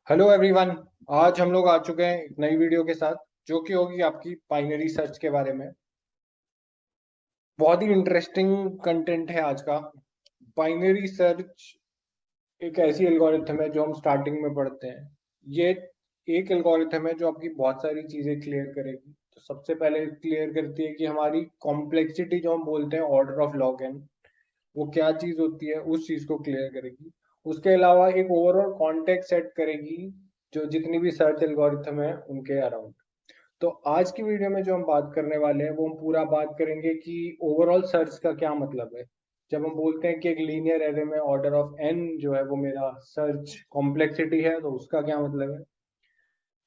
Hello everyone. आज हम लोग आ चुके हैं एक नई वीडियो के साथ जो कि होगी आपकी बाइनरी सर्च के बारे में। बहुत ही इंटरेस्टिंग कंटेंट है आज का। बाइनरी सर्च एक ऐसी एल्गोरिथम है जो हम स्टार्टिंग में पढ़ते हैं। ये एक एल्गोरिथम है जो आपकी बहुत सारी चीजें क्लियर करेगी। तो सबसे पहले क्लियर करती है कि हमारी कॉम्प्लेक्सिटी जो हम बोलते हैं ऑर्डर ऑफ लॉग एन, वो क्या चीज होती है, उस चीज को क्लियर करेगी। उसके अलावा एक ओवरऑल कॉन्टेक्स्ट सेट करेगी जो जितनी भी सर्च एल्गोरिथम है उनके अराउंड। तो आज की वीडियो में जो हम बात करने वाले हैं वो हम पूरा बात करेंगे कि ओवरऑल सर्च का क्या मतलब है। जब हम बोलते हैं कि एक लीनियर एरे में ऑर्डर ऑफ एन जो है वो मेरा सर्च कॉम्प्लेक्सिटी है, तो उसका क्या मतलब है।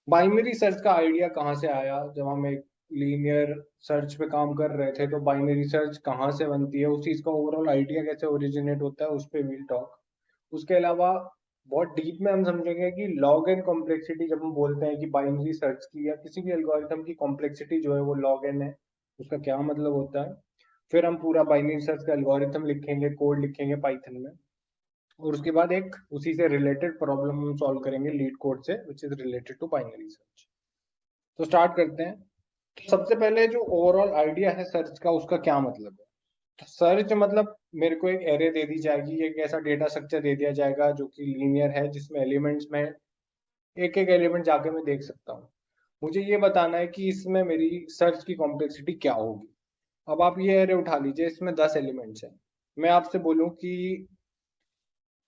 बाइनरी सर्च का आइडिया कहाँ से आया, जब हम एक लीनियर सर्च पे काम कर रहे थे तो बाइनरी सर्च कहाँ से बनती है, उस चीज का ओवरऑल आइडिया कैसे ओरिजिनेट होता है, उस पे विल टॉक। उसके अलावा बहुत डीप में हम समझेंगे कि लॉग एन कॉम्प्लेक्सिटी, जब हम बोलते हैं कि बाइनरी सर्च की या किसी भी एल्गोरिथम की कॉम्प्लेक्सिटी जो है वो लॉग एन है, उसका क्या मतलब होता है। फिर हम पूरा बाइनरी सर्च का एल्गोरिथम लिखेंगे, कोड लिखेंगे पाइथन में। और उसके बाद एक उसी से रिलेटेड प्रॉब्लम हम सॉल्व करेंगे लीड कोड से, which is related to binary search. तो स्टार्ट करते हैं। तो सबसे पहले जो ओवरऑल आइडिया है सर्च का, उसका क्या मतलब है। तो सर्च मतलब मेरे को एक एरे दे दी जाएगी, एक ऐसा डेटा स्ट्रक्चर दे दिया जाएगा जो कि लीनियर है, जिसमें एलिमेंट्स में एक एक एलिमेंट जाके मैं देख सकता हूँ। मुझे ये बताना है कि इसमें मेरी सर्च की कॉम्प्लेक्सिटी क्या होगी। अब आप ये एरे उठा लीजिए, इसमें 10 एलिमेंट्स हैं। मैं आपसे बोलूं कि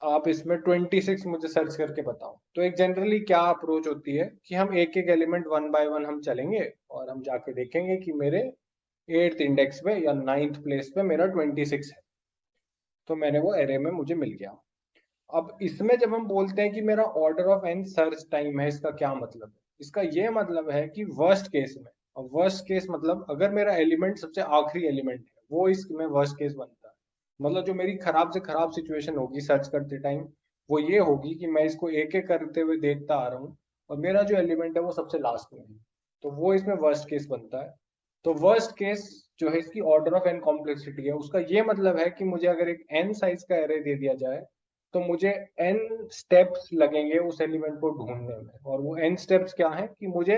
आप इसमें 26 मुझे सर्च करके बताओ, तो एक जनरली क्या अप्रोच होती है कि हम एक एक एलिमेंट वन बाय वन हम चलेंगे और हम जाके देखेंगे कि मेरे 8th इंडेक्स पे या 9th प्लेस पे मेरा 26 है। तो मैंने वो एरे में मुझे मिल गया। अब इसमें जब हम बोलते हैं कि मेरा order of N search time है, इसका क्या मतलब है। इसका ये मतलब है कि वर्स्ट केस में, और वर्स्ट केस मतलब अगर मेरा एलिमेंट सबसे आखिरी एलिमेंट है, वो इसमें वर्स्ट केस बनता है। मतलब जो मेरी खराब से खराब सिचुएशन होगी सर्च करते टाइम, वो ये होगी कि मैं इसको एक एक करते हुए देखता आ रहा हूँ और मेरा जो एलिमेंट है वो सबसे लास्ट में है। तो वो इसमें वर्स्ट केस बनता है। तो वर्स्ट केस जो है इसकी ऑर्डर ऑफ एन कॉम्प्लेक्सिटी है, उसका ये मतलब है कि मुझे अगर एक एन साइज का एरे दे दिया जाए तो मुझे एन स्टेप्स लगेंगे उस एलिमेंट को ढूंढने में। और वो एन स्टेप्स क्या है कि मुझे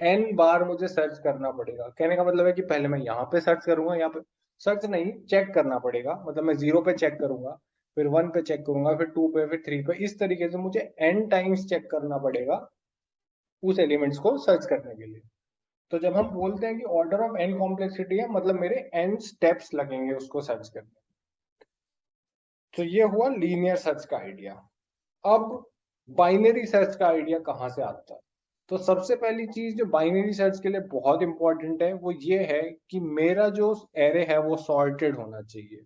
एन बार मुझे सर्च करना पड़ेगा। कहने का मतलब है कि पहले मैं यहाँ पे सर्च करूंगा, यहाँ पे सर्च नहीं, चेक करना पड़ेगा। मतलब मैं 0 पे चेक करूंगा, फिर 1 पे चेक करूंगा, फिर 2 पे, फिर 3 पे, इस तरीके से मुझे एन टाइम्स चेक करना पड़ेगा उस एलिमेंट्स को सर्च करने के लिए। तो जब हम बोलते हैं कि ऑर्डर ऑफ एन कॉम्प्लेक्सिटी है, मतलब मेरे एन स्टेप्स लगेंगे उसको सर्च करने। तो ये हुआ लीनियर सर्च का आइडिया। अब बाइनरी सर्च का आइडिया कहाँ से आता है। तो सबसे पहली चीज जो बाइनरी सर्च के लिए बहुत इंपॉर्टेंट है वो ये है कि मेरा जो एरे है वो सॉर्टेड होना चाहिए।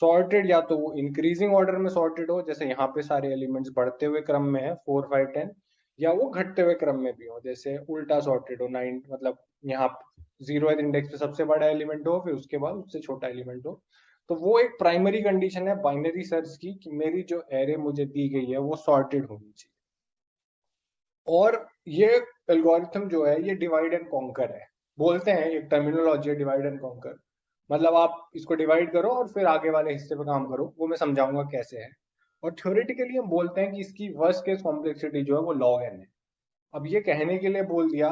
सॉर्टेड या तो वो इंक्रीजिंग ऑर्डर में सॉर्टेड हो, जैसे यहाँ पे सारे एलिमेंट्स बढ़ते हुए क्रम में है 4 5 10, या वो घटते हुए क्रम में भी हो, जैसे उल्टा सॉर्टेड हो 9, मतलब यहाँ 0th इंडेक्स पे सबसे बड़ा एलिमेंट हो, फिर उसके बाद उससे छोटा एलिमेंट हो। तो वो एक प्राइमरी कंडीशन है बाइनरी सर्च की कि मेरी जो एरे मुझे दी गई है वो सॉर्टेड होनी चाहिए। और ये एल्गोरिथम जो है ये डिवाइड एंड कॉन्कर है। बोलते हैं एक टर्मिनोलॉजी है डिवाइड एंड कॉन्कर। मतलब आप इसको डिवाइड करो और फिर आगे वाले हिस्से पे काम करो, वो मैं समझाऊंगा कैसे है। और थ्योरेटिकली हम बोलते हैं कि इसकी वर्स्ट केस कॉम्प्लेक्सिटी जो है वो लॉग एन है। अब ये कहने के लिए बोल दिया,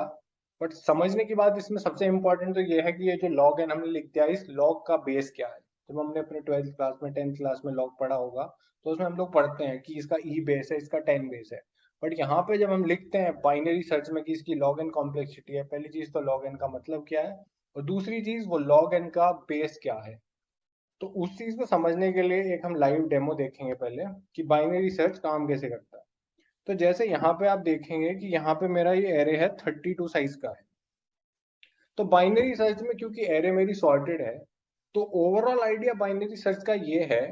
बट समझने की बात इसमें सबसे इंपॉर्टेंट तो ये है कि ये जो लॉग एन हमने लिख दिया, इस लॉग का बेस क्या है। जब हमने अपने 12th क्लास में 10th क्लास में लॉग पढ़ा होगा, तो उसमें हम लोग पढ़ते हैं कि इसका ई बेस है, इसका 10 बेस है। बट यहाँ पे जब हम लिखते हैं बाइनरी सर्च में कि इसकी लॉग एन कॉम्प्लेक्सिटी है, पहली चीज तो लॉग एन का मतलब क्या है, और दूसरी चीज वो लॉग एन का बेस क्या है। तो उस चीज को समझने के लिए एक हम लाइव डेमो देखेंगे पहले कि बाइनरी सर्च काम कैसे करता है। तो जैसे यहाँ पे आप देखेंगे कि यहाँ पे मेरा ये एरे है 32 साइज का है। तो बाइनरी सर्च में क्योंकि एरे मेरी सॉर्टेड है, तो ओवरऑल आइडिया बाइनरी सर्च का ये है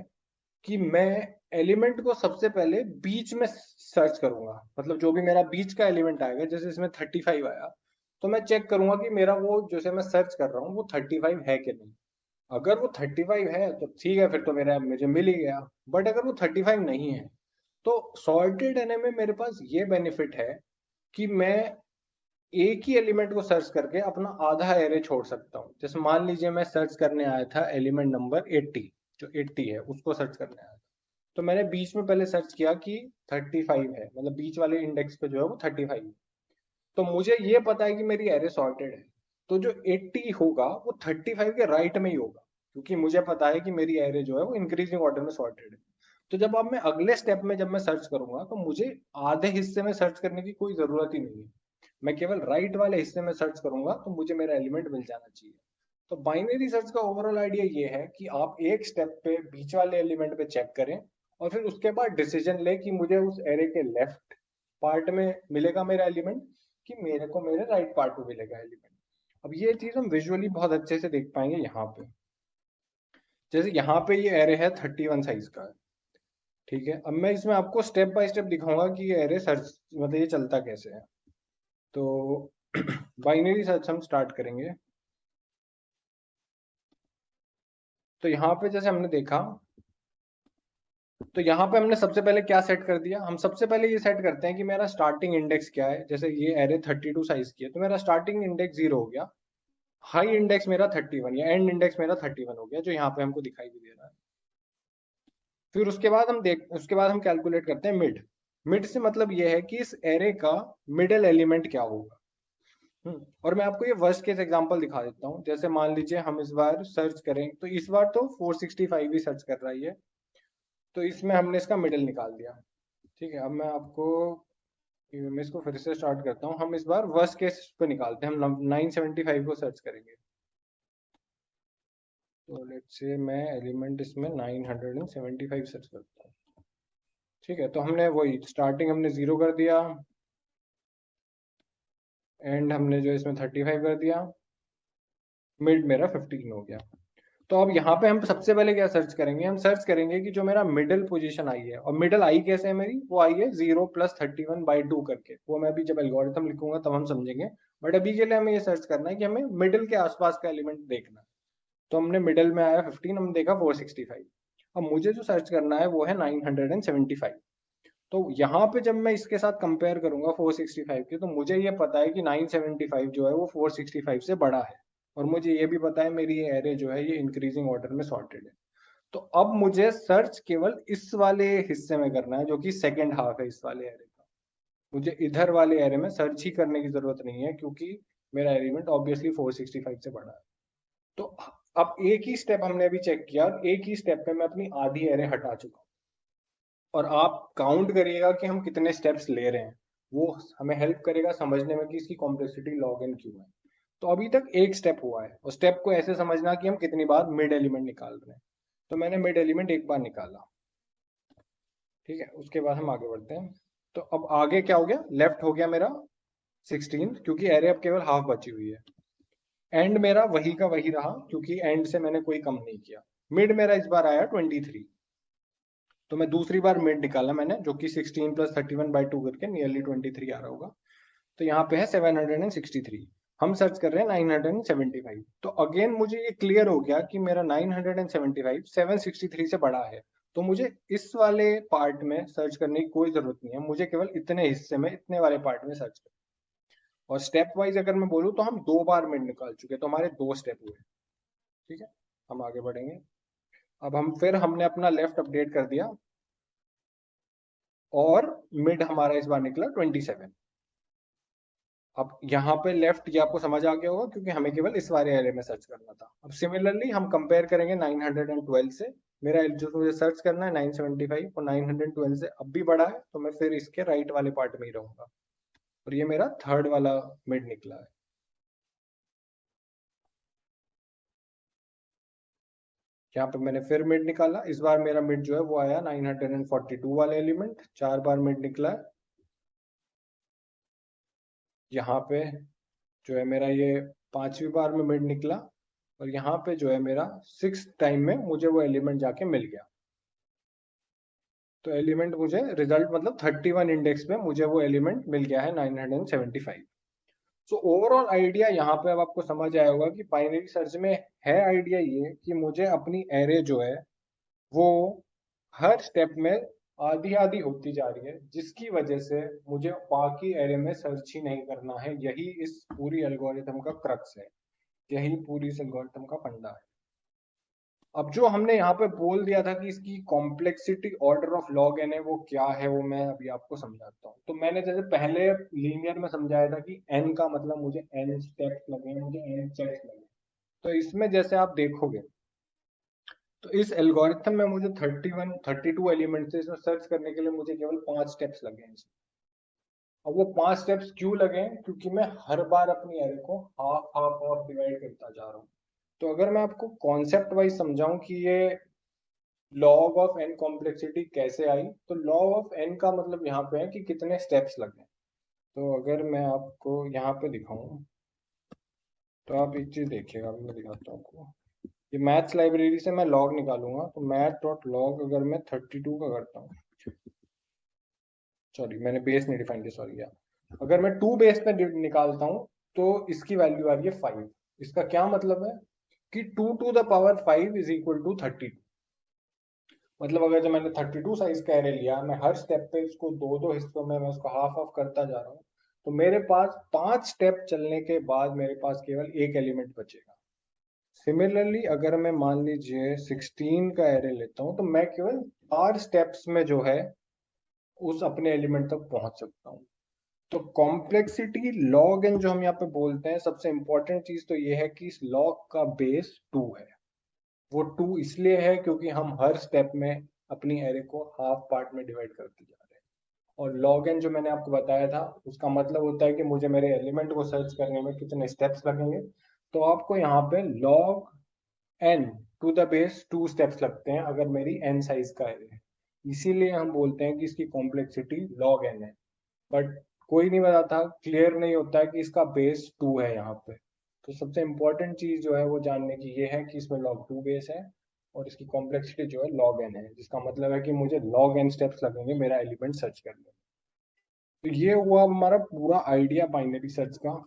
कि मैं एलिमेंट को सबसे पहले बीच में सर्च करूंगा। मतलब जो भी मेरा बीच का एलिमेंट आएगा, जैसे इसमें 35 आया, तो मैं चेक करूंगा कि मेरा वो जैसे मैं सर्च कर रहा हूँ वो 35 है कि नहीं। अगर वो 35 है तो ठीक है, फिर तो मेरा मुझे मिल ही गया। बट अगर वो 35 नहीं है, तो सॉर्टेड एरे में मेरे पास ये बेनिफिट है कि मैं एक ही एलिमेंट को सर्च करके अपना आधा एरे छोड़ सकता हूँ। जैसे मान लीजिए मैं सर्च करने आया था एलिमेंट नंबर 80, जो 80 है उसको सर्च करने आया था। तो मैंने बीच में पहले सर्च किया कि 35 है, मतलब बीच वाले इंडेक्स पे जो है वो 35 है। तो मुझे ये पता है कि मेरी एरे सॉर्टेड है, तो जो 80 होगा वो 35 के राइट में ही होगा, क्योंकि मुझे पता है कि मेरी एरे जो है वो इंक्रीजिंग ऑर्डर में सॉर्टेड है। तो जब अब मैं अगले स्टेप में जब मैं सर्च करूंगा तो मुझे आधे हिस्से में सर्च करने की कोई जरूरत ही नहीं है, मैं केवल राइट वाले हिस्से में सर्च करूंगा तो मुझे मेरा एलिमेंट मिल जाना चाहिए। तो बाइनरी सर्च का ओवरऑल आइडिया ये है कि आप एक स्टेप पे बीच वाले एलिमेंट पे चेक करें और फिर उसके बाद डिसीजन ले कि मुझे उस एरे के लेफ्ट पार्ट में मिलेगा मेरा एलिमेंट कि मेरे को मेरे राइट पार्ट में मिलेगा एलिमेंट। अब ये चीज हम विजुअली बहुत अच्छे से देख पाएंगे यहाँ पे। जैसे यहाँ पे ये एरे है 31 साइज का है, ठीक है। अब मैं इसमें आपको स्टेप बाय स्टेप दिखाऊंगा कि ये एरे सर्च मतलब ये चलता कैसे है। तो बाइनरी सर्च हम स्टार्ट करेंगे। तो यहाँ पे जैसे हमने देखा, तो यहाँ पे हमने सबसे पहले क्या सेट कर दिया, हम सबसे पहले ये सेट करते हैं कि मेरा स्टार्टिंग इंडेक्स क्या है। जैसे ये एरे 32 साइज की है तो मेरा स्टार्टिंग इंडेक्स 0 हो गया, हाई इंडेक्स मेरा 31 या एंड इंडेक्स मेरा 31 हो गया, जो यहाँ पे हमको दिखाई भी दे रहा है। फिर उसके बाद हम कैलकुलेट करते हैं मिड। मिड से मतलब ये है कि इस एरे का मिडल एलिमेंट क्या होगा। और मैं आपको ये वर्स्ट केस एग्जांपल दिखा देता हूँ। जैसे मान लीजिए हम इस बार सर्च करें, तो इस बार तो 465 ही सर्च कर रही है, तो इसमें हमने इसका मिडल निकाल दिया। ठीक है, अब मैं इसको फिर से स्टार्ट करता हूँ। हम इस बार वर्स्ट केस पे निकालते हैं, हम 975 को सर्च करेंगे। तो लेट्स से मैं एलिमेंट इसमें 975 सर्च करता हूँ। ठीक है, तो हमने वही स्टार्टिंग हमने 0 कर दिया, एंड हमने जो इसमें 35 कर दिया, मिड मेरा 15 हो गया। तो अब यहाँ पे हम सबसे पहले क्या सर्च करेंगे, हम सर्च करेंगे कि जो मेरा मिडिल पोजीशन आई है, और मिडिल आई कैसे है मेरी, वो आई है 0 + 31/2 करके। वो मैं अभी जब एल्गोरिथम लिखूंगा तब हम समझेंगे, बट अभी के लिए हमें ये सर्च करना है कि हमें मिडिल के आसपास का एलिमेंट देखना है। तो हमने मिडिल में आया 15, हमने देखा 465। अब मुझे जो सर्च करना है वो है 975। तो यहाँ पे जब मैं इसके साथ कंपेयर करूंगा 465 के, तो मुझे ये पता है कि 975 जो है वो 465 से बड़ा है, और मुझे ये भी पता है मेरी ये एरे जो है ये इंक्रीजिंग ऑर्डर में सॉर्टेड है। तो अब मुझे सर्च केवल इस वाले हिस्से में करना है जो कि सेकेंड हाफ है इस वाले एरे का। मुझे इधर वाले एरे में सर्च ही करने की जरूरत नहीं है, क्योंकि मेरा एलिमेंट ऑब्वियसली 465 से बड़ा है। तो अब एक ही स्टेप हमने अभी चेक किया, एक ही स्टेप पे मैं अपनी आधी एरे हटा चुका हूँ। और आप काउंट करिएगा कि हम कितने स्टेप्स ले रहे हैं, वो हमें हेल्प करेगा समझने में कि इसकी कॉम्प्लेक्सिटी लॉग एन क्यों है। तो अभी तक एक स्टेप हुआ है, और स्टेप को ऐसे समझना कि हम कितनी बार मिड एलिमेंट निकाल रहे हैं। तो मैंने मिड एलिमेंट एक बार निकाला, ठीक है। उसके बाद हम आगे बढ़ते हैं। तो अब आगे क्या हो गया, लेफ्ट हो गया मेरा 16, क्योंकि एरे अब केवल हाफ बची हुई है। एंड मेरा वही का वही रहा, क्योंकि एंड से मैंने कोई कम नहीं किया। मिड मेरा इस बार आया 23। तो मैं दूसरी बार मिड निकाला मैंने, जो कि 16 + 31/2 करके नियरली 23 आ रहा होगा। तो यहाँ पे है 763। हम सर्च कर रहे हैं 975। तो अगेन मुझे ये क्लियर हो गया कि मेरा 975 763 से बड़ा है। तो मुझे इस वाले पार्ट में सर्च करने की कोई जरूरत नहीं है, मुझे केवल इतने हिस्से में इतने वाले पार्ट में सर्च करना। और स्टेप वाइज अगर मैं बोलूँ तो हम 2 बार मिड निकाल चुके, तो हमारे 2 स्टेप हुए। ठीक है, हम आगे बढ़ेंगे। अब हमने अपना लेफ्ट अपडेट कर दिया, और मिड हमारा इस बार निकला 27। अब यहाँ पे लेफ्ट ये आपको समझ आ गया होगा, क्योंकि हमें केवल इस वाले एरे में सर्च करना था। अब सिमिलरली हम कंपेयर करेंगे 912 से। मेरा जो मुझे सर्च करना है 975, और 912 से अब भी बड़ा है, तो मैं फिर इसके राइट वाले पार्ट में ही रहूंगा। और ये मेरा थर्ड वाला मिड निकला है। यहाँ पे मैंने फिर मिड निकाला, इस बार मेरा मिड जो है वो आया 942 वाले एलिमेंट, 4 बार मिड निकला है। यहाँ पे जो है मेरा ये 5वीं बार में मिड निकला, और यहाँ पे जो है मेरा 6th टाइम में मुझे वो एलिमेंट जाके मिल गया। तो एलिमेंट मुझे रिजल्ट मतलब 31 इंडेक्स में मुझे वो एलिमेंट मिल गया है 975। सो ओवरऑल आइडिया यहाँ पे अब आपको समझ आया होगा कि बाइनरी सर्च में है आइडिया ये कि मुझे अपनी एरे जो है वो हर स्टेप में आधी आधी होती जा रही है, जिसकी वजह से मुझे बाकी एरे में सर्च ही नहीं करना है। यही इस पूरी एल्गोरिथम का क्रक्स है, यही पूरी इस एल्गोरिथम का फंडा है। अब जो हमने यहाँ पे बोल दिया था कि इसकी complexity order of log N है, वो क्या है वो मैं अभी आपको समझाता हूँ। तो मैंने जैसे पहले लीनियर में समझाया था कि एन का मतलब मुझे एन स्टेप्स लगे, मुझे एन चेक्स लगे। तो इसमें जैसे आप देखोगे तो इस एल्गोरिथम में मुझे 32 एलिमेंट्स है, इसमें सर्च करने के लिए मुझे केवल 5 स्टेप्स लगे हैं इसमें। अब वो 5 स्टेप्स क्यों लगे हैं? क्योंकि मैं हर बार अपनी एरे को हाफ हाफ हाफ डिवाइड करता जा रहा हूँ। तो अगर मैं आपको कॉन्सेप्ट वाइज समझाऊं कि ये लॉग ऑफ एन कॉम्प्लेक्सिटी कैसे आई, तो लॉग ऑफ एन का मतलब यहाँ पे है कि कितने स्टेप्स लगे। तो अगर मैं आपको यहाँ पे दिखाऊं तो आप एक चीज देखिएगा, अभी मैं दिखाता हूँ आपको। ये मैथ्स लाइब्रेरी से मैं लॉग निकालूंगा, तो मैथ डॉट लॉग अगर मैं 32 का करता हूँ, सॉरी मैंने बेस नहीं डिफाइन किया, सॉरी यार। अगर मैं 2 बेस पे निकालता हूँ तो इसकी वैल्यू आ रही है 5। इसका क्या मतलब है कि 2 to the power 5 is equal to 32। मतलब अगर जो मैंने 32 साइज का एरे लिया, मैं हर स्टेप पे इसको दो दो हिस्सों में मैं उसको हाफ हाफ करता जा रहा हूँ, तो मेरे पास 5 स्टेप चलने के बाद मेरे पास केवल एक एलिमेंट बचेगा। सिमिलरली अगर मैं मान लीजिए 16 का एरे लेता हूँ, तो मैं केवल 4 स्टेप्स में जो है उस अपने एलिमेंट तक पहुंच सकता हूँ। तो कॉम्प्लेक्सिटी लॉग एन जो हम यहाँ पे बोलते हैं, सबसे इंपॉर्टेंट चीज तो ये है कि इस लॉग का बेस 2 है। वो 2 इसलिए है क्योंकि हम हर स्टेप में अपनी एरे को हाफ पार्ट में डिवाइड करते जा रहे हैं। और लॉग एन जो मैंने आपको बताया था, उसका मतलब होता है कि मुझे मेरे एलिमेंट को सर्च करने में कितने स्टेप्स लगेंगे। तो आपको यहाँ पे log N to the base 2 steps लगते हैं अगर मेरी एन साइज का एरे है। इसीलिए हम बोलते हैं कि इसकी कॉम्प्लेक्सिटी लॉग एन है। बट कोई नहीं बताता, क्लियर नहीं होता है कि इसका बेस 2 है यहाँ पे। तो सबसे इंपॉर्टेंट चीज जो है वो जानने की ये है कि इसमें लॉग 2 बेस है और इसकी कॉम्प्लेक्सिटी जो है लॉग एन है, जिसका मतलब है कि मुझे लॉग एन स्टेप्स लगेंगे मेरा एलिमेंट सर्च करने में। तो ये हुआ हमारा पूरा आइडिया बाइनरी सर्च का।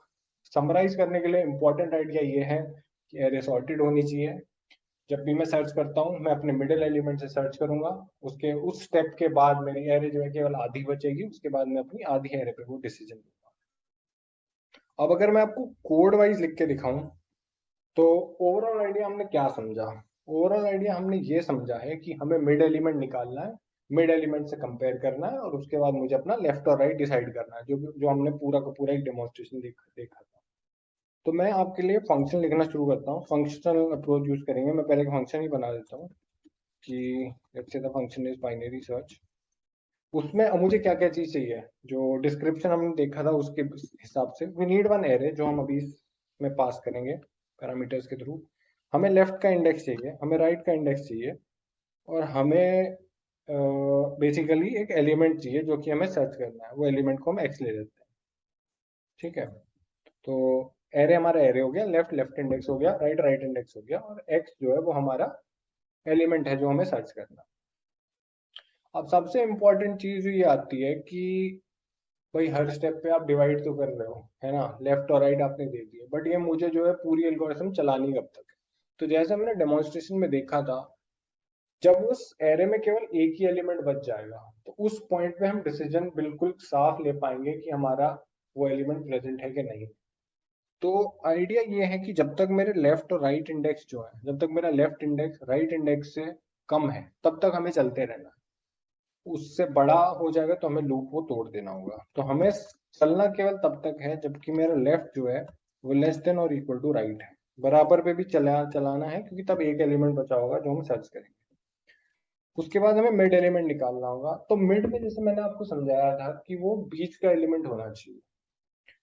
समराइज करने के लिए इंपॉर्टेंट आइडिया ये है कि एरे सॉर्टेड होनी चाहिए। जब भी मैं सर्च करता हूँ, मैं अपने मिडिल एलिमेंट से सर्च करूंगा, उसके उस स्टेप के बाद मेरी एरे जो है केवल आधी बचेगी, उसके बाद मैं अपनी आधी एरे पे वो डिसीजन लूंगा। अब अगर मैं आपको कोड वाइज लिख के दिखाऊं, तो ओवरऑल आइडिया हमने क्या समझा? ओवरऑल आइडिया हमने ये समझा है कि हमें मिड एलिमेंट निकालना है, मिड एलिमेंट से कंपेयर करना है, और उसके बाद मुझे अपना लेफ्ट और राइट डिसाइड करना है, जो जो हमने पूरा का पूरा एक डेमोन्स्ट्रेशन देखा था। तो मैं आपके लिए फंक्शन लिखना शुरू करता हूँ, फंक्शनल अप्रोच यूज करेंगे। मैं पहले एक फंक्शन ही बना देता हूँ कि let's say the function is binary search. उसमें अब मुझे क्या क्या चीज चाहिए, जो डिस्क्रिप्शन हमने देखा था उसके हिसाब से वी नीड वन एरे, जो हम अभी में पास करेंगे पैरामीटर्स के थ्रू। हमें लेफ्ट का इंडेक्स चाहिए, हमें राइट का इंडेक्स चाहिए, और हमें बेसिकली एक एलिमेंट चाहिए जो कि हमें सर्च करना है। वो एलिमेंट को हम एक्स ले लेते हैं। ठीक है, तो एरे हमारा एरे हो गया, लेफ्ट लेफ्ट इंडेक्स हो गया, राइट राइट इंडेक्स हो गया, और एक्स जो है वो हमारा एलिमेंट है जो हमें सर्च करना। अब सबसे इंपॉर्टेंट चीज ये आती है कि भाई हर स्टेप पे आप डिवाइड तो कर रहे हो, है ना, लेफ्ट और राइट आपने दे दिए, बट ये मुझे जो है पूरी एल्गोरिथम चलानी कब तक है? तो जैसे हमने डेमोन्स्ट्रेशन में देखा था, जब उस एरे में केवल एक ही एलिमेंट बच जाएगा, तो उस पॉइंट पे हम डिसीजन बिल्कुल साफ ले पाएंगे कि हमारा वो एलिमेंट प्रेजेंट है कि नहीं। तो आइडिया ये है कि जब तक मेरे लेफ्ट और राइट इंडेक्स जो है, जब तक मेरा लेफ्ट इंडेक्स राइट इंडेक्स से कम है, तब तक हमें चलते रहना है। उससे बड़ा हो जाएगा तो हमें लूप वो तोड़ देना होगा। तो हमें चलना केवल तब तक है जबकि मेरा लेफ्ट जो है वो लेस देन और इक्वल टू राइट है। बराबर पे भी चलाना है, क्योंकि तब एक एलिमेंट बचा होगा जो हम सर्च करेंगे। उसके बाद हमें मिड एलिमेंट निकालना होगा। तो मिड में जैसे मैंने आपको समझाया था कि वो बीच का एलिमेंट होना चाहिए।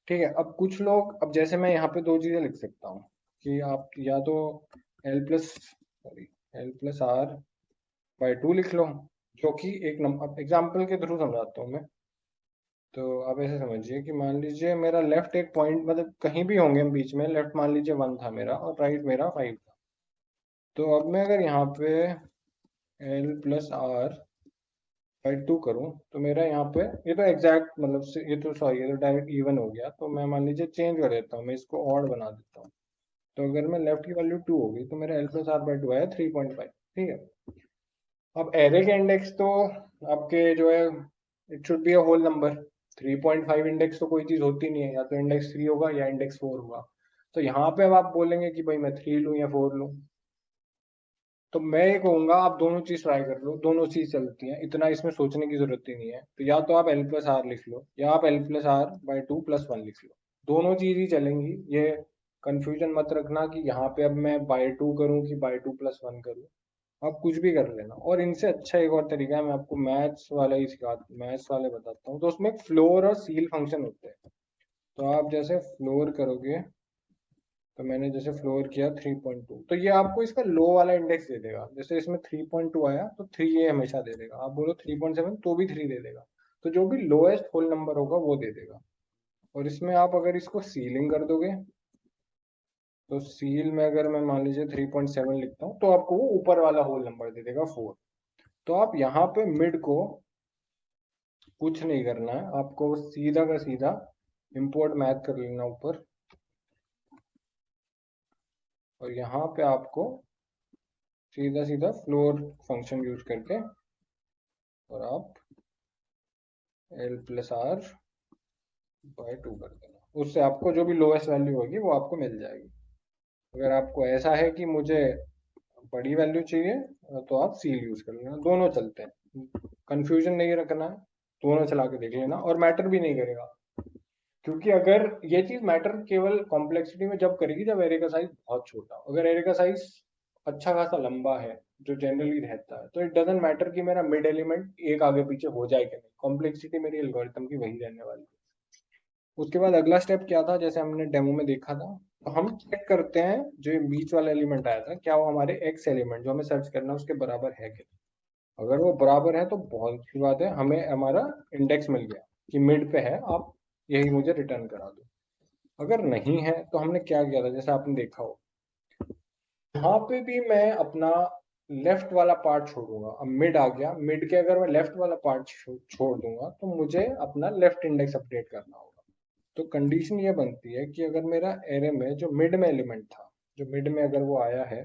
ठीक है, अब कुछ लोग, अब जैसे मैं यहाँ पे दो चीजें लिख सकता हूँ कि आप या तो L+R/2 लिख लो, जो कि एक नंबर एग्जाम्पल के थ्रू समझाता हूँ मैं। तो आप ऐसे समझिए कि मान लीजिए मेरा लेफ्ट एक पॉइंट, मतलब कहीं भी होंगे हम बीच में, लेफ्ट मान लीजिए 1 था मेरा और राइट मेरा 5 था। तो अब मैं अगर यहाँ पे L+R/2 करूँ, तो मेरा यहाँ पे ये तो एग्जैक्ट मतलब ये तो सॉरी, ये तो डायरेक्ट इवन हो गया। तो मैं मान लीजिए चेंज कर देता हूँ, मैं इसको ऑड बना देता हूँ। तो अगर मैं लेफ्ट की वैल्यू 2 होगी तो मेरा L+R/2 आया 3.5। ठीक है, अब एरे के इंडेक्स तो आपके जो है it should be a whole number. 3.5 index तो कोई चीज होती नहीं है, या तो इंडेक्स 3 होगा या इंडेक्स 4 होगा। तो यहाँ पे अब आप बोलेंगे कि भाई मैं 3 लूँ या 4 लूँ। तो मैं ये कहूंगा आप दोनों चीज ट्राई कर लो, दोनों चीज चलती हैं, इतना इसमें सोचने की जरूरत ही नहीं है। तो या तो आप एल प्लस आर लिख लो या आप L plus R by two plus one लिख लो, दोनों चीज ही चलेंगी। ये कंफ्यूजन मत रखना कि यहाँ पे अब मैं बाई टू करूँ कि बाई टू प्लस वन करूँ, आप कुछ भी कर लेना। और इनसे अच्छा एक और तरीका है, मैं आपको मैथ्स वाला ही मैथ्स वाले बताता हूँ। तो उसमें एक फ्लोर और सील फंक्शन होते हैं। तो आप जैसे फ्लोर करोगे, तो मैंने जैसे फ्लोर किया 3.2, तो ये आपको इसका लो वाला इंडेक्स दे देगा। जैसे इसमें 3.2 आया तो 3 ये हमेशा दे देगा। आप बोलो 3.7 तो भी 3 दे देगा। तो जो भी लोएस्ट होल नंबर होगा वो दे देगा। और इसमें आप अगर इसको सीलिंग कर दोगे, तो सील में अगर मैं मान लीजिए 3.7 लिखता हूँ, तो आपको वो ऊपर वाला होल नंबर दे देगा 4। तो आप यहाँ पे मिड को कुछ नहीं करना है, आपको सीधा का सीधा इंपोर्ट मैथ कर लेना ऊपर, और यहाँ पे आपको सीधा सीधा फ्लोर फंक्शन यूज करके और आप L plus R by two कर देना। उससे आपको जो भी लोएस्ट वैल्यू होगी वो आपको मिल जाएगी। अगर आपको ऐसा है कि मुझे बड़ी वैल्यू चाहिए, तो आप सील यूज कर लेना, दोनों चलते हैं। कंफ्यूजन नहीं रखना है, दोनों चला के देख लेना, और मैटर भी नहीं करेगा। क्योंकि अगर ये चीज मैटर केवल कॉम्प्लेक्सिटी में जब करेगी जब एरे का साइज बहुत छोटा। अगर एरे का साइज अच्छा खासा लंबा है, जो जनरली रहता है, तो इट डजेंट मैटर कि मेरा मिड एलिमेंट एक आगे पीछे हो जाए कि नहीं, कॉम्प्लेक्सिटी मेरी एल्गोरिथम की वही रहने वाली है। उसके बाद अगला स्टेप क्या था, जैसे हमने डेमो में देखा था, तो हम चेक करते हैं जो ये बीच वाला एलिमेंट आया था, क्या वो हमारे एक्स एलिमेंट जो हमें सर्च करना है उसके बराबर है कि नहीं। अगर वो बराबर है तो बहुत अच्छी बात है, हमें हमारा इंडेक्स मिल गया कि मिड पे है, आप यही मुझे रिटर्न करा दो। अगर नहीं है तो हमने क्या किया था, जैसे आपने देखा हो, यहाँ पे भी मैं अपना लेफ्ट वाला पार्ट छोड़ूंगा। अब मिड आ गया, मिड के अगर मैं लेफ्ट वाला पार्ट छोड़ दूंगा तो मुझे अपना लेफ्ट इंडेक्स अपडेट करना होगा। तो कंडीशन ये बनती है कि अगर मेरा एरे में जो मिड में एलिमेंट था, जो मिड में अगर वो आया है,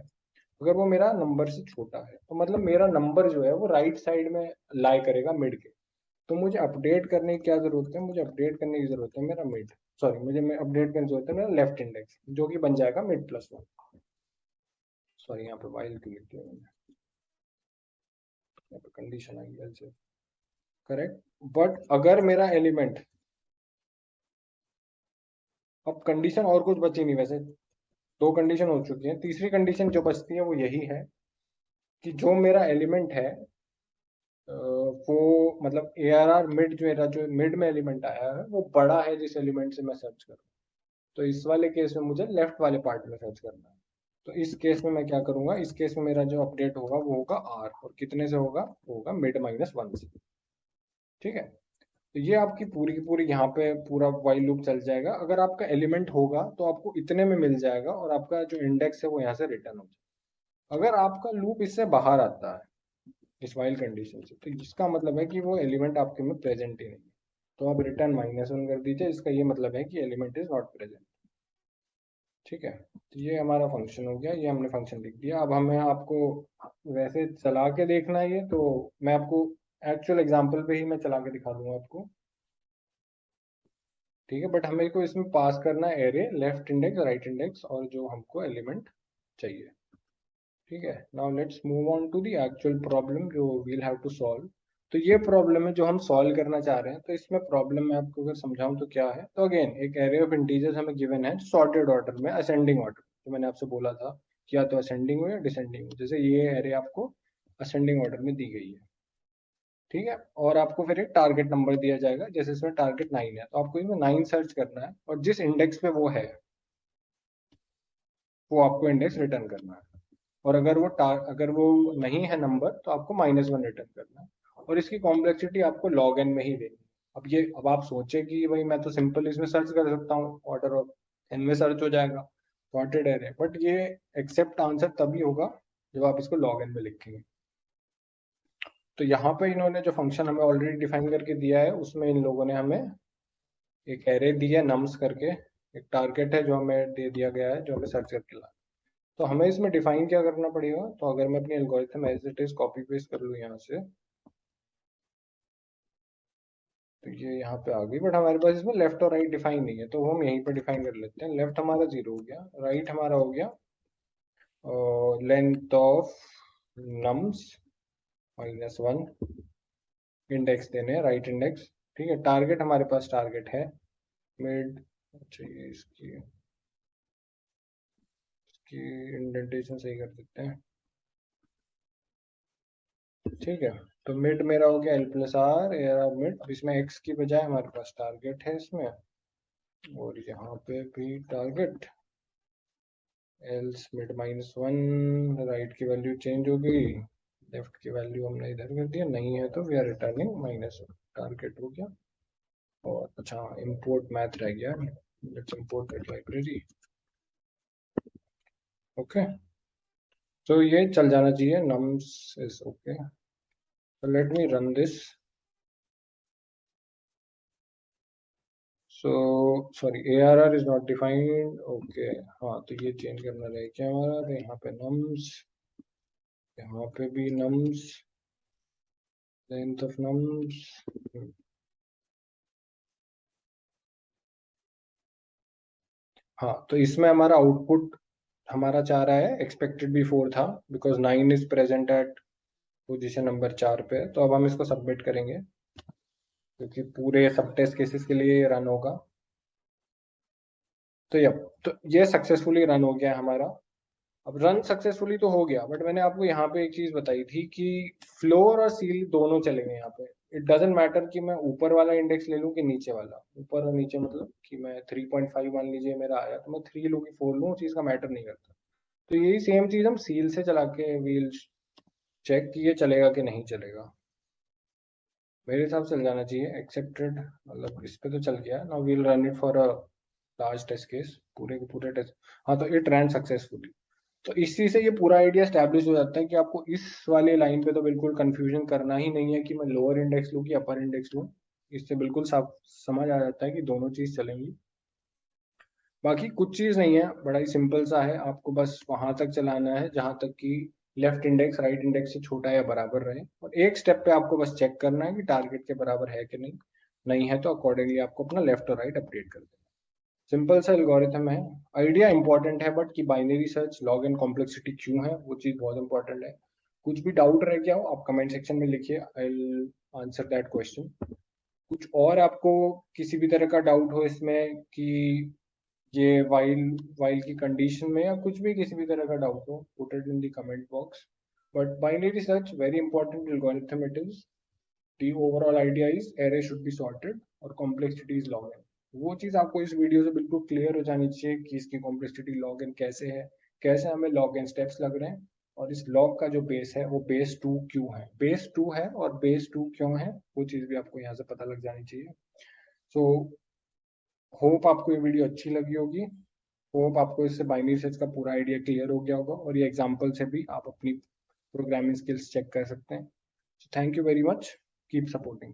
अगर वो मेरा नंबर से छोटा है, तो मतलब मेरा नंबर जो है वो राइट साइड में लाई करेगा मिड के। तो मुझे अपडेट करने की क्या जरूरत है, मुझे अपडेट करने की जरूरत है मेरा मिड, सॉरी मुझे अपडेट करने की जरूरत है मेरा लेफ्ट इंडेक्स, जो कि बन जाएगा मिड प्लस वन। सॉरी यहाँ पे वाइल क्यों लिख दिया मैंने, यहाँ पे कंडीशन आई है करेक्ट। बट अगर मेरा एलिमेंट, अब कंडीशन और कुछ बची नहीं वैसे, दो कंडीशन हो चुकी है, तीसरी कंडीशन जो बचती है वो यही है कि जो मेरा एलिमेंट है, वो मतलब ए आर आर मिड, जो मेरा जो मिड में एलिमेंट आया है वो बड़ा है जिस एलिमेंट से मैं सर्च करूँ। तो इस वाले केस में मुझे लेफ्ट वाले पार्ट में सर्च करना है। तो इस केस में मैं क्या करूंगा, इस केस में मेरा जो अपडेट होगा वो होगा आर, और कितने से होगा, वो होगा मिड माइनस वन से। ठीक है। तो ये आपकी पूरी की पूरी यहाँ पे पूरा वाइल लूप चल जाएगा। अगर आपका एलिमेंट होगा तो आपको इतने में मिल जाएगा, और आपका जो इंडेक्स है वो यहाँ से रिटर्न हो जाएगा। अगर आपका लूप इससे बाहर आता है इस वाइल कंडीशन से, तो इसका मतलब है कि वो एलिमेंट आपके में प्रेजेंट ही नहीं है। तो आप रिटर्न माइनस वन कर दीजिए, इसका ये मतलब है कि एलिमेंट इज नॉट प्रेजेंट। ठीक है। तो ये हमारा फंक्शन हो गया, ये हमने फंक्शन लिख दिया। अब हमें आपको वैसे चला के देखना है ये, तो मैं आपको एक्चुअल एग्जांपल पे ही मैं चला के दिखा दूंगा आपको। ठीक है, बट हमें को इसमें पास करना है array, left index, right index, और जो हमको एलिमेंट चाहिए। ठीक है, now let's move on to the actual problem जो वील हैव टू सॉल्व। तो ये प्रॉब्लम है जो हम सॉल्व करना चाह रहे हैं। तो इसमें प्रॉब्लम मैं आपको अगर समझाऊं तो क्या है, तो अगेन एक एरे ऑफ इंटीजर्स हमें गिवन है सॉर्टेड ऑर्डर में, असेंडिंग ऑर्डर, जो मैंने आपसे बोला था कि या तो असेंडिंग हो या डिसेंडिंग हो। जैसे ये एरे आपको असेंडिंग ऑर्डर में दी गई है। ठीक है, और आपको फिर एक टारगेट नंबर दिया जाएगा, जैसे इसमें टारगेट 9 है, तो आपको इसमें 9 सर्च करना है, और जिस इंडेक्स पे वो है वो आपको इंडेक्स रिटर्न करना है। और अगर वो नहीं है नंबर, तो आपको माइनस वन रिटर्न करना है। और इसकी कॉम्प्लेक्सिटी आपको लॉग एन में ही देनी है। अब आप सोचे कि भाई मैं तो सिंपल इसमें सर्च कर सकता हूँ, ऑर्डर ऑफ एन में सर्च हो जाएगा, सॉर्टेड एरे, बट ये एक्सेप्ट आंसर तभी होगा जब आप इसको लॉग एन में लिखेंगे। तो यहाँ पे इन्होंने जो फंक्शन हमें ऑलरेडी डिफाइन करके दिया है, उसमें इन लोगों ने हमें एक एरे दिया नम्स करके, एक टारगेट है जो हमें दे दिया गया है, जो हमें सर्च करके ला। तो हमें इसमें डिफाइन क्या करना पड़ेगा, तो अगर मैं अपनी algorithm as it is copy paste कर लूँ यहाँ से, तो ये यहाँ पे आ गई, बट हमारे पास इसमें लेफ्ट और राइट डिफाइन नहीं है, तो हम यहीं पर डिफाइन कर लेते हैं। लेफ्ट हमारा 0 हो गया, राइट हमारा हो गया लेंथ ऑफ नम्स -1 इंडेक्स देने, राइट इंडेक्स। ठीक है, टारगेट हमारे पास टारगेट है मिड। अच्छा, ये इसकी इंडेंटेशन सही कर देते हैं। ठीक है, तो मिड मेरा हो गया L+R ARR मिड। अब इसमें x की बजाय हमारे पास टारगेट है इसमें, और यहाँ पे भी टारगेट एल्स मिड -1। राइट की वैल्यू चेंज हो गई, लेफ्ट की वैल्यू हमने इधर कर दिया, नहीं है तो we are returning minus. Target हो गया। और अच्छा, इंपोर्ट मैथ रह गया, let's import that library. Okay, तो ये चल जाना चाहिए, nums is okay, so let me run this. So sorry, ARR is not defined, okay। हाँ, तो ये चेंज करना रह गया हमारा, तो यहाँ पे nums, यहाँ पे भी nums, लेंथ ऑफ nums। हाँ, तो इसमें हमारा आउटपुट हमारा चाह रहा है, एक्सपेक्टेड भी 4 था, because 9 is present at position number 4 पे। तो अब हम इसको सबमिट करेंगे, क्योंकि पूरे सब टेस्ट केसेस के लिए रन होगा। तो ये सक्सेसफुली रन हो गया हमारा। अब रन सक्सेसफुली तो हो गया, बट मैंने आपको यहाँ पे एक चीज बताई थी कि फ्लोर और सील दोनों चलेंगे यहाँ पे। इट डजेंट मैटर कि मैं ऊपर वाला इंडेक्स ले लूँ कि नीचे वाला। ऊपर और नीचे मतलब कि मैं 3.5 मान लीजिए मेरा आया, तो मैं 3 लूँ कि 4 लूँ, उस चीज का मैटर नहीं करता। तो यही सेम चीज हम सील से चला के वील चेक कि ये चलेगा कि नहीं चलेगा। मेरे हिसाब से चल जाना चाहिए, एक्सेप्टेड, मतलब इस पे तो चल गया। Now we'll run it for a large test case, पूरे के पूरे टेस्ट। हाँ, तो इट रन सक्सेसफुली। तो इसी से ये पूरा आइडिया स्टैब्लिश हो जाता है कि आपको इस वाले लाइन पे तो बिल्कुल कंफ्यूजन करना ही नहीं है कि मैं लोअर इंडेक्स लूँ कि अपर इंडेक्स लूँ। इससे बिल्कुल साफ समझ आ जाता है कि दोनों चीज चलेंगी। बाकी कुछ चीज नहीं है, बड़ा ही सिंपल सा है, आपको बस वहां तक चलाना है जहां तक कि लेफ्ट इंडेक्स राइट इंडेक्स से छोटा या बराबर रहे, और एक स्टेप पे आपको बस चेक करना है कि टारगेट के बराबर है कि नहीं। नहीं है तो अकॉर्डिंगली आपको अपना लेफ्ट और राइट अपडेट कर देना। सिंपल सा एल्गोरिथम है। आइडिया इंपॉर्टेंट है, बट कि binary search log and complexity क्यों है, वो चीज बहुत इंपॉर्टेंट है। कुछ भी डाउट रह गया हो आप कमेंट सेक्शन में लिखिए, I will answer that question. कुछ और आपको किसी भी तरह का डाउट हो इसमें कि ये वाइल वाइल की कंडीशन में या कुछ भी किसी भी तरह का डाउट हो, put it in the comment box. But binary search very important algorithm it is. The overall idea is array should be sorted और कॉम्प्लेक्सिटी इज लॉग एन। वो चीज आपको इस वीडियो से बिल्कुल क्लियर हो जानी चाहिए कि इसकी कॉम्प्लेक्सिटी लॉग एन कैसे है, कैसे हमें लॉग एन स्टेप्स लग रहे हैं, और इस लॉग का जो बेस है वो बेस 2 क्यों है, बेस 2 है और बेस 2 क्यों है, वो चीज भी आपको यहाँ से पता लग जानी चाहिए। सो होप आपको ये वीडियो अच्छी लगी होगी। होप आपको इससे बाइनरी सर्च का पूरा आइडिया क्लियर हो गया होगा, और ये एग्जांपल से भी आप अपनी प्रोग्रामिंग स्किल्स चेक कर सकते हैं। Thank you very much, keep supporting.